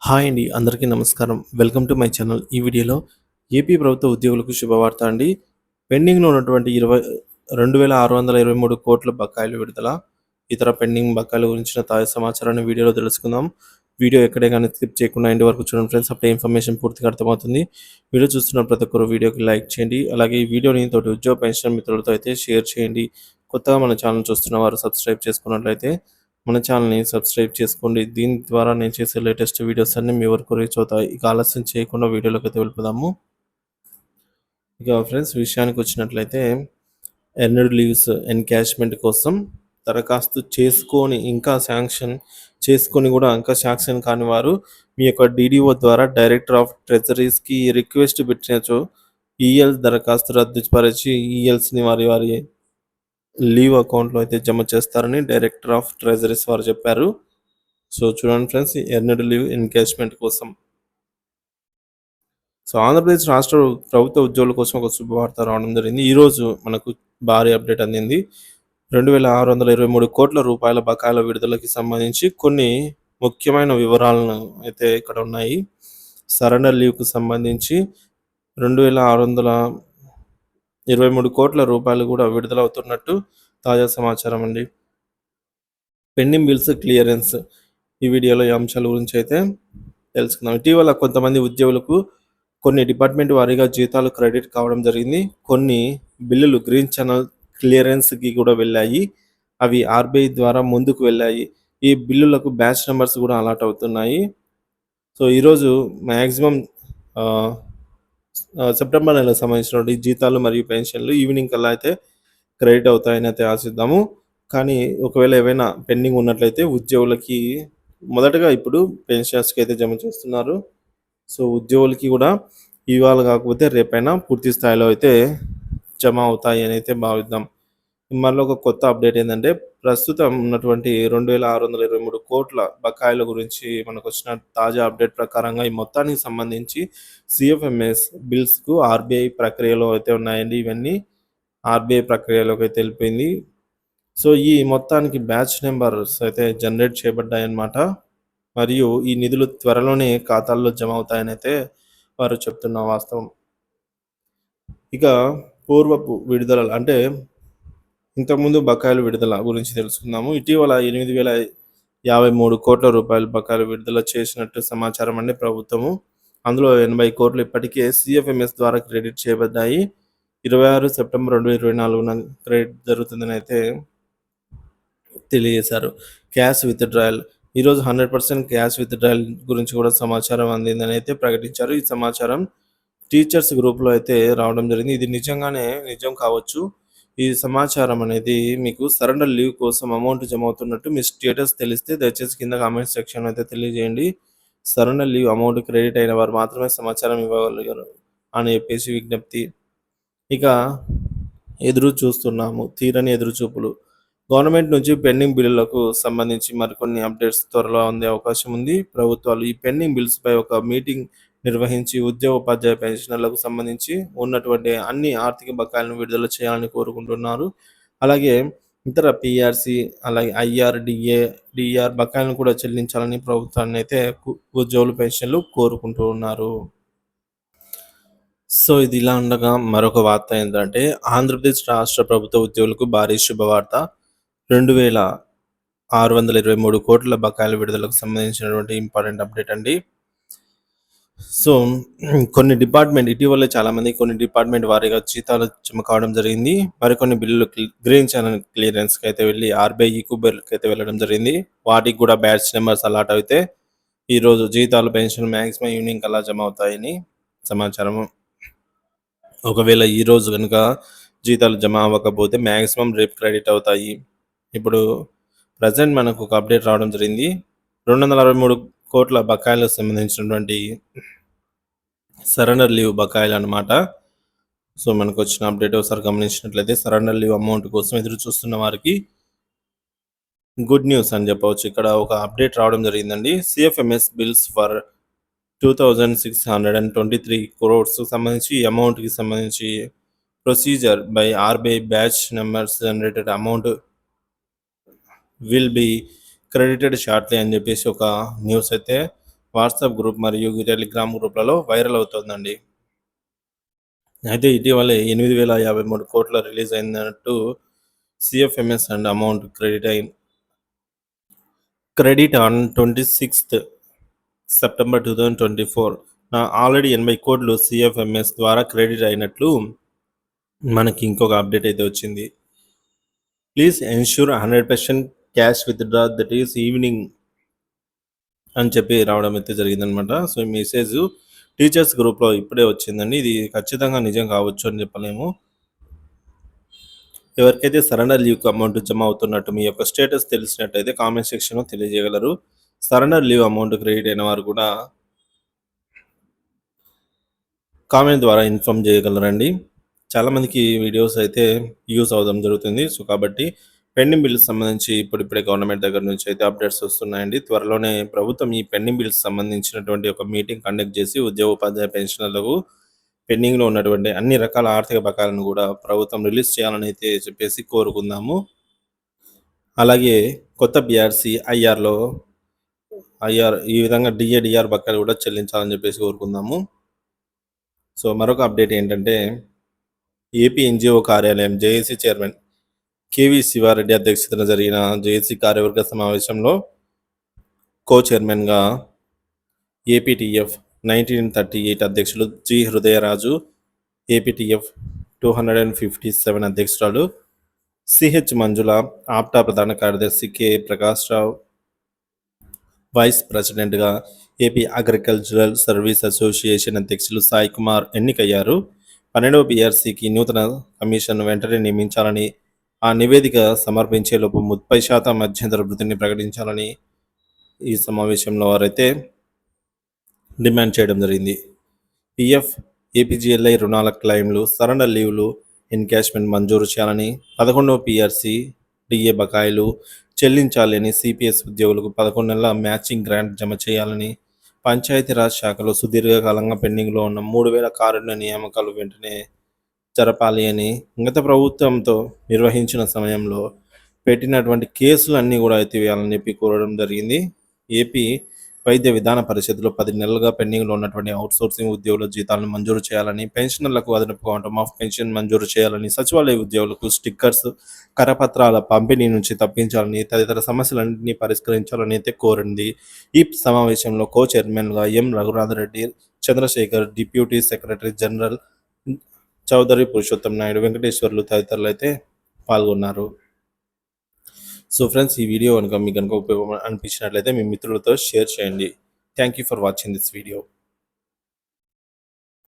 Hi అండి. అందరికీ నమస్కారం. Welcome to my channel. ఈ వీడియోలో ఏపీ ప్రభుత్వ ఉద్యోగులకు శుభవార్త అండి. పెండింగ్‌లో ఉన్నటువంటి 2,623 కోట్ల బకాయిలు విడుదల. ఇతర పెండింగ్ బకాయిల గురించిన తాజా సమాచారాన్ని వీడియోలో తెలుసుకుందాం. వీడియో ఎక్కడే గాని స్కిప్ చేయకుండా ఎండ్ వరకు చూడండి ఫ్రెండ్స్. అప్పుడే ఇన్ఫర్మేషన్ పూర్తిగా అర్థమవుతుంది. వీడియో చూస్తున్న ప్రతి ఒక్కరు వీడియోకి లైక్ చేయండి. అలాగే ఈ వీడియోని తోటి ఉద్యోగ పెన్షన్ మిత్రులతో అయితే షేర్ చేయండి. కొత్తగా మన ఛానల్ చూస్తున్న వారు సబ్స్క్రైబ్ చేసుకున్నట్లయితే మన ఛానల్‌ని సబ్స్క్రైబ్ చేసుకోండి. దీని ద్వారా నేను చేసే లేటెస్ట్ వీడియోస్ అన్నీ మీ వరకు రీచ్ అవుతాయి. ఇక ఆలస్యం చేయకుండా వీడియోలోకైతే వెళ్ళిపోదాము. ఇక ఫ్రెండ్స్ విషయానికొచ్చినట్లయితే ఎర్న్డ్ లీవ్స్ ఎన్‌క్యాష్‌మెంట్ కోసం దరఖాస్తు చేసుకొని ఇంకా శాంక్షన్ చేసుకొని కూడా ఇంకా శాంక్షన్ కాని వారు మీ యొక్క డీడీఓ ద్వారా డైరెక్టర్ ఆఫ్ ట్రెజరీస్‌కి రిక్వెస్ట్ పెట్టినచో ఈఎల్ దరఖాస్తు రద్దుపరిచి ఈఎల్స్‌ని వారి వారి లీవ్ అకౌంట్‌లో అయితే జమ చేస్తారని డైరెక్టర్ ఆఫ్ ట్రెజరీస్ వారు చెప్పారు. సో చూడండి ఫ్రెండ్స్, ఎర్న్డ్ లీవ్ ఎన్‌క్యాష్‌మెంట్ కోసం. సో ఆంధ్రప్రదేశ్ రాష్ట్ర ప్రభుత్వ ఉద్యోగుల కోసం ఒక శుభవార్త రావడం జరిగింది. ఈరోజు మనకు భారీ అప్డేట్ అందింది. 2,623 కోట్ల రూపాయల బకాయిల విడుదలకి సంబంధించి కొన్ని ముఖ్యమైన వివరాలను అయితే ఇక్కడ ఉన్నాయి. సరెండర్ లీవ్‌కు సంబంధించి 2,623 కోట్ల రూపాయలు కూడా విడుదలవుతున్నట్టు తాజా సమాచారం అండి. Pending bills clearance. ఈ వీడియోలో ఈ అంశాల గురించి అయితే తెలుసుకుందాం. ఇటీవల కొంతమంది ఉద్యోగులకు కొన్ని డిపార్ట్మెంట్ వారీగా జీతాలు క్రెడిట్ కావడం జరిగింది. కొన్ని బిల్లులు గ్రీన్ ఛానల్ క్లియరెన్స్‌కి కూడా వెళ్ళాయి. అవి ఆర్‌బీఐ ద్వారా ముందుకు వెళ్ళాయి. ఈ బిల్లులకు బ్యాచ్ నంబర్స్ కూడా అలాట్ అవుతున్నాయి. సో ఈరోజు మాక్సిమం ఆహ్, సెప్టెంబర్ నెలకు సంబంధించినటువంటి జీతాలు మరియు పెన్షన్‌లు ఈవినింగ్ కల్లా అయితే క్రెడిట్ అవుతాయని అయితే ఆశిద్దాము. కానీ ఒకవేళ ఏవైనా పెండింగ్ ఉన్నట్లయితే ఉద్యోగులకి మొదటగా ఇప్పుడు పెన్షన్స్‌కి అయితే జమ చేస్తున్నారు. సో ఉద్యోగులకి కూడా ఇవాళ కాకపోతే రేపైనా పూర్తి స్థాయిలో అయితే జమ అవుతాయి అని అయితే భావిద్దాం. మళ్ళీ ఒక కొత్త అప్డేట్ ఏందంటే, ప్రస్తుతం ఉన్నటువంటి 2,623 కోట్ల బకాయిల గురించి మనకొచ్చిన తాజా అప్డేట్ ప్రకారంగా ఈ మొత్తానికి సంబంధించి సీఎఫ్ఎంఎస్ బిల్స్‌కు ఆర్‌బీఐ ప్రక్రియలో అయితే ఉన్నాయండి. ఇవన్నీ ఆర్‌బీఐ ప్రక్రియలోకి అయితే వెళ్ళిపోయింది. సో ఈ మొత్తానికి బ్యాచ్ నంబర్స్ అయితే జనరేట్ చేయబడ్డాయన్నమాట. మరియు ఈ నిధులు త్వరలోనే ఖాతాల్లో జమ అవుతాయనైతే వారు చెప్తున్న వాస్తవం. ఇక పూర్వపు విడుదలలు అంటే ఇంతకుముందు బకాయిల విడుదల గురించి తెలుసుకుందాము. ఇటీవల 8,053 కోట్ల రూపాయల బకాయిలు విడుదల చేసినట్టు సమాచారం అండి ప్రభుత్వము. అందులో 80 కోట్లు ఇప్పటికే సీఎఫ్ఎంఎస్ ద్వారా క్రెడిట్ చేయబడ్డాయి. 26 సెప్టెంబర్ 2024న క్రెడిట్ జరుగుతుందని అయితే తెలియజేశారు. Cash withdrawal. ఈరోజు 100% క్యాష్ విత్‌డ్రాయల్ గురించి కూడా సమాచారం అందిందని అయితే ప్రకటించారు. ఈ సమాచారం టీచర్స్ గ్రూప్‌లో అయితే రావడం జరిగింది. ఇది నిజంగానే నిజం కావచ్చు. ఈ సమాచారం అనేది మీకు సరెండర్ లీవ్ కోసం అమౌంట్ జమ అవుతున్నట్టు మీ స్టేటస్ తెలిస్తే దయచేసి కింద కామెంట్ సెక్షన్‌లో అయితే తెలియజేయండి. సరెండర్ లీవ్ అమౌంట్ క్రెడిట్ అయిన వారు మాత్రమే సమాచారం ఇవ్వగలిగారు అని చెప్పేసి విజ్ఞప్తి. ఇక ఎదురు చూస్తున్నాము. తీరని ఎదురుచూపులు. గవర్నమెంట్ నుంచి పెండింగ్ బిల్లులకు సంబంధించి మరికొన్ని అప్డేట్స్ త్వరలో అందే అవకాశం ఉంది. ప్రభుత్వాలు ఈ పెండింగ్ బిల్స్‌పై ఒక మీటింగ్ నిర్వహించి ఉద్యోగ, ఉపాధ్యాయ పెన్షనర్లకు సంబంధించి ఉన్నటువంటి అన్ని ఆర్థిక బకాయిలను విడుదల చేయాలని కోరుకుంటున్నారు. అలాగే ఇతర పీఆర్సీ, అలాగే ఐఆర్, డీఆర్ బకాయిలను కూడా చెల్లించాలని ప్రభుత్వాన్నయితే ఉద్యోగులు, పెన్షనర్లు కోరుకుంటూ ఉన్నారు. సో ఇది ఇలా ఉండగా మరొక వార్త ఏంటంటే, ఆంధ్రప్రదేశ్ రాష్ట్ర ప్రభుత్వ ఉద్యోగులకు భారీ శుభవార్త. 2,623 కోట్ల బకాయిల విడుదలకు సంబంధించినటువంటి ఇంపార్టెంట్ అప్డేట్ అండి. సో కొన్ని డిపార్ట్మెంట్ ఇటీవలే చాలామంది కొన్ని డిపార్ట్మెంట్ వారీగా జీతాలు జమ కావడం జరిగింది. మరికొన్ని బిల్లులు గ్రీన్ ఛానల్ క్లియరెన్స్‌కి అయితే వెళ్ళి ఆర్‌బీఐ ఈక్యూబర్‌కి అయితే వెళ్ళడం జరిగింది. వాటికి కూడా బ్యాచ్ నంబర్స్ అలాట్ అయితే ఈరోజు జీతాలు, పెన్షన్ మాక్సిమం ఈవినింగ్ కల్లా జమ అవుతాయని సమాచారం. ఒకవేళ ఈరోజు గనుక జీతాలు జమ అవ్వకపోతే మాక్సిమం రేపు క్రెడిట్ అవుతాయి. ఇప్పుడు ప్రెజెంట్ మనకు ఒక అప్డేట్ రావడం జరిగింది. 263 కోట్ల బకాయిలకు సంబంధించినటువంటి సరెండర్ లీవ్ బకాయిలనమాట. సో మనకొచ్చిన అప్డేట్ ఒకసారి గమనించినట్లయితే సరెండర్ లీవ్ అమౌంట్ కోసం ఎదురు చూస్తున్న వారికి గుడ్ న్యూస్ అని చెప్పవచ్చు. ఇక్కడ ఒక అప్డేట్ రావడం జరిగిందండి. సీఎఫ్ఎంఎస్ బిల్స్ ఫర్ 2,623 క్రోర్స్ సంబంధించి ఈ అమౌంట్‌కి సంబంధించి procedure by RBI batch numbers generated amount will be credited shortly అని చెప్పేసి ఒక న్యూస్ అయితే వాట్సాప్ గ్రూప్ మరియు టెలిగ్రామ్ గ్రూప్లలో వైరల్ అవుతోందండి. అయితే ఇటీవలే 8,053 కోట్ల రిలీజ్ అయినట్టు CFMS and amount credit on 26th September 2024 already 80 కోట్లు సిఎఫ్ఎంఎస్ ద్వారా క్రెడిట్ అయినట్లు మనకి ఇంకొక అప్డేట్ అయితే వచ్చింది. Please ensure 100% cash withdraw that is evening అని చెప్పి రావడం అయితే జరిగిందనమాట. సో ఈ మెసేజ్ టీచర్స్ గ్రూప్లో ఇప్పుడే వచ్చిందండి. ఇది ఖచ్చితంగా నిజం కావచ్చు అని చెప్పలేము. ఎవరికైతే సరెండర్ లీవ్కి అమౌంట్ జమ అవుతున్నట్టు మీ యొక్క స్టేటస్ తెలిసినట్టయితే కామెంట్ సెక్షన్లో తెలియజేయగలరు. సరెండర్ లీవ్ అమౌంట్ క్రెడిట్ అయిన వారు కూడా కామెంట్ ద్వారా ఇన్ఫామ్ చేయగలరండి. చాలామందికి వీడియోస్ అయితే యూస్ అవడం జరుగుతుంది. సో కాబట్టి పెండింగ్ బిల్స్ సంబంధించి ఇప్పుడిప్పుడే గవర్నమెంట్ దగ్గర నుంచి అయితే అప్డేట్స్ వస్తున్నాయండి. త్వరలోనే ప్రభుత్వం ఈ పెండింగ్ బిల్స్ సంబంధించినటువంటి ఒక మీటింగ్ కండక్ట్ చేసి ఉద్యోగ ఉపాధ్యాయ పెన్షనర్లకు పెండింగ్లో ఉన్నటువంటి అన్ని రకాల ఆర్థిక బకాయిలను కూడా ప్రభుత్వం రిలీజ్ చేయాలని అయితే చెప్పేసి కోరుకుందాము. అలాగే కొత్త బీఆర్సీ ఐఆర్ ఈ విధంగా డిఆర్ బకాయిలు కూడా చెల్లించాలని చెప్పేసి కోరుకుందాము. సో మరొక అప్డేట్ ఏంటంటే ఏపీ ఎన్జిఓ కార్యాలయం జేఏసీ చైర్మన్ కేవీ శివారెడ్డి అధ్యక్షతన జరిగిన జేఏసీ కార్యవర్గ సమావేశంలో కో చైర్మన్గా ఏపీటీఎఫ్ 1938 అధ్యక్షులు జి హృదయరాజు, ఏపీటీఎఫ్ 257 అధ్యక్షురాలు సిహెచ్ మంజుల, ఆప్టా ప్రధాన కార్యదర్శి కె ప్రకాష్ రావు, వైస్ ప్రెసిడెంట్గా ఏపీ అగ్రికల్చరల్ సర్వీస్ అసోసియేషన్ అధ్యక్షులు సాయి కుమార్ ఎన్నికయ్యారు. 12వ బీఆర్సీకి నూతన కమిషన్ వెంటనే నియమించాలని, ఆ నివేదిక సమర్పించేలోపు 30% మధ్యంతర వృద్ధిని ప్రకటించాలని ఈ సమావేశంలో వారైతే డిమాండ్ చేయడం జరిగింది. పిఎఫ్, ఏపీజీఎల్ఐ రుణాల క్లెయిమ్లు, సరెండర్ లీవ్లు, ఎన్కాష్మెంట్ మంజూరు చేయాలని, 11వ పీఆర్సీ డిఏ బకాయిలు చెల్లించాలి అని, సిపిఎస్ ఉద్యోగులకు 11 నెలల మ్యాచింగ్ గ్రాంట్ జమ చేయాలని, పంచాయతీరాజ్ శాఖలో సుదీర్ఘకాలంగా పెండింగ్లో ఉన్న 3,000 కారుణ్య నియామకాలు వెంటనే జరపాలి అని, గత ప్రభుత్వంతో నిర్వహించిన సమయంలో పెట్టినటువంటి కేసులన్నీ కూడా ఎత్తివేయాలని చెప్పి కోరడం జరిగింది. ఏపీ వైద్య విధాన పరిషత్లో 10 నెలలుగా పెండింగ్లో ఉన్నటువంటి అవుట్సోర్సింగ్ ఉద్యోగుల జీతాలను మంజూరు చేయాలని, పెన్షనర్లకు అదనపు క్వాంటమ్ ఆఫ్ పెన్షన్ మంజూరు చేయాలని, సచివాలయ ఉద్యోగులకు స్టిక్కర్స్, కరపత్రాల పంపిణీ నుంచి తప్పించాలని, తదితర సమస్యలన్నింటినీ పరిష్కరించాలని అయితే కోరింది. ఈ సమావేశంలో కో చైర్మన్గా M Raghunatha Reddy, Chandrasekhar, deputy secretary general Chowdary Purushottam Naidu, Venkateswarlu తదితరులు అయితే పాల్గొన్నారు. సో ఫ్రెండ్స్, ఈ వీడియో కనుక మీకు ఉపయోగం అనిపించినట్లయితే మీ మిత్రులతో షేర్ చేయండి. Thank you for watching this video.